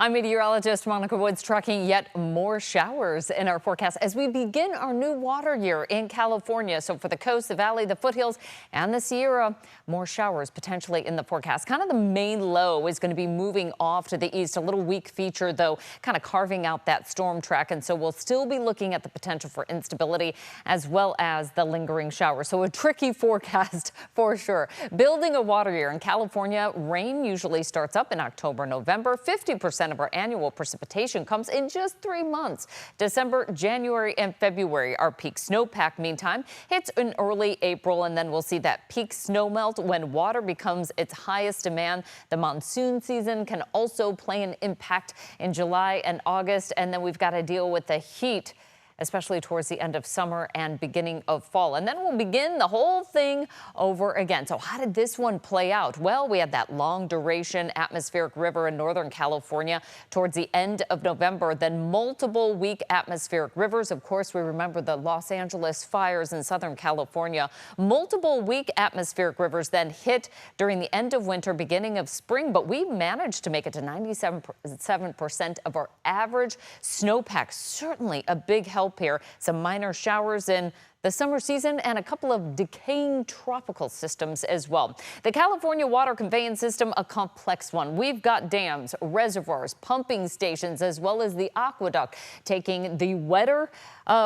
I'm meteorologist Monica Woods, tracking yet more showers in our forecast as we begin our new water year in California. So for the coast, the valley, the foothills, and the Sierra, more showers potentially in the forecast. Kind of the main low is going to be moving off to the east. A little weak feature, though, kind of carving out that storm track. And so we'll still be looking at the potential for instability as well as the lingering showers. So a tricky forecast for sure. Building a water year in California, rain usually starts up in October, November. 50% of our annual precipitation comes in just 3 months. December, January, and February. Our peak snowpack, meantime, hits in early April, and then we'll see that peak snowmelt when water becomes its highest demand. The monsoon season can also play an impact in July and August, and then we've got to deal with the heat, especially towards the end of summer and beginning of fall. And then we'll begin the whole thing over again. So how did this one play out? Well, we had that long duration atmospheric river in Northern California towards the end of November, then multiple weak atmospheric rivers. Of course, we remember the Los Angeles fires in Southern California. Multiple weak atmospheric rivers then hit during the end of winter, beginning of spring, but we managed to make it to 97% of our average snowpack. Certainly a big help here. Some minor showers in the summer season and a couple of decaying tropical systems as well. The California water conveyance system, a complex one. We've got dams, reservoirs, pumping stations, as well as the aqueduct, taking the wetter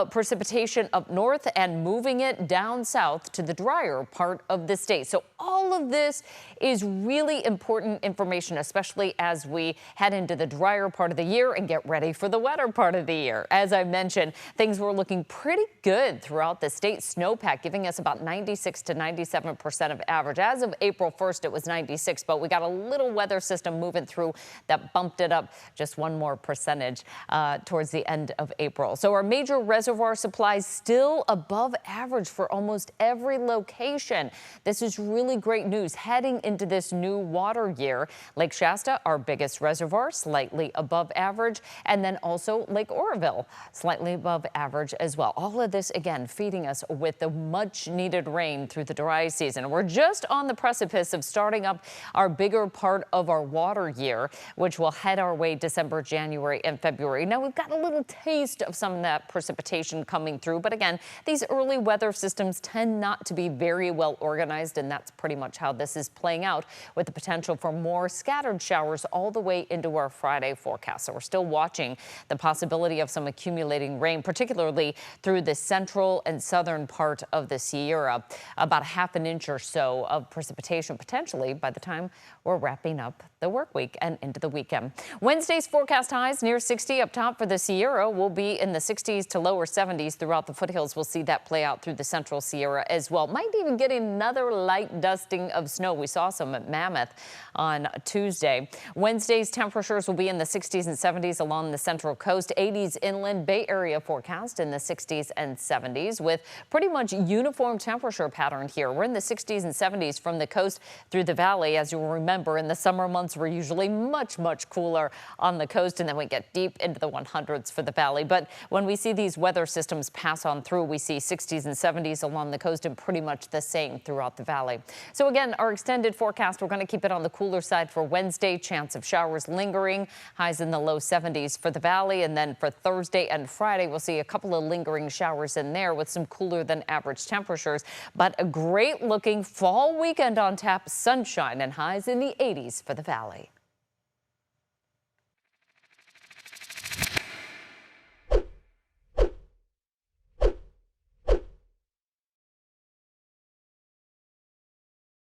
precipitation up north and moving it down south to the drier part of the state. So all of this is really important information, especially as we head into the drier part of the year and get ready for the wetter part of the year. As I mentioned, things were looking pretty good throughout the state. Snowpack giving us about 96 to 97% of average. As of April 1st, it was 96, but we got a little weather system moving through that bumped it up just one more percentage towards the end of April. So our major reservoir supplies still above average for almost every location. This is really great news heading into this new water year. Lake Shasta, our biggest reservoir, slightly above average, and then also Lake Oroville, slightly above average as well. All of this, again, feeding us with the much needed rain through the dry season. We're just on the precipice of starting up our bigger part of our water year, which will head our way December, January, and February. Now, we've got a little taste of some of that precipitation coming through, but again, these early weather systems tend not to be very well organized, and that's pretty much how this is playing out, with the potential for more scattered showers all the way into our Friday forecast. So we're still watching the possibility of some accumulating rain, particularly through the central and southern part of the Sierra. About ½ an inch or so of precipitation potentially by the time we're wrapping up the work week and into the weekend. Wednesday's forecast highs near 60 up top for the Sierra. Will be in the 60s to lower 70s throughout the foothills. We'll see that play out through the central Sierra as well. Might even get another light dusting of snow. We saw some at Mammoth on Tuesday. Wednesday's temperatures will be in the 60s and 70s along the central coast. 80s inland, Bay Area forecast in the 60s and 70s with pretty much uniform temperature pattern here. We're in the 60s and 70s from the coast through the valley. As you'll remember, in the summer months, we're usually much cooler on the coast, and then we get deep into the 100s for the valley. But when we see these weather systems pass on through, we see 60s and 70s along the coast and pretty much the same throughout the valley. So again, our extended forecast, we're going to keep it on the cooler side for Wednesday. Chance of showers lingering, highs in the low 70s for the valley. And then for Thursday and Friday, we'll see a couple of lingering showers in there with some cooler than average temperatures. But a great looking fall weekend on tap, sunshine and highs in the 80s for the valley.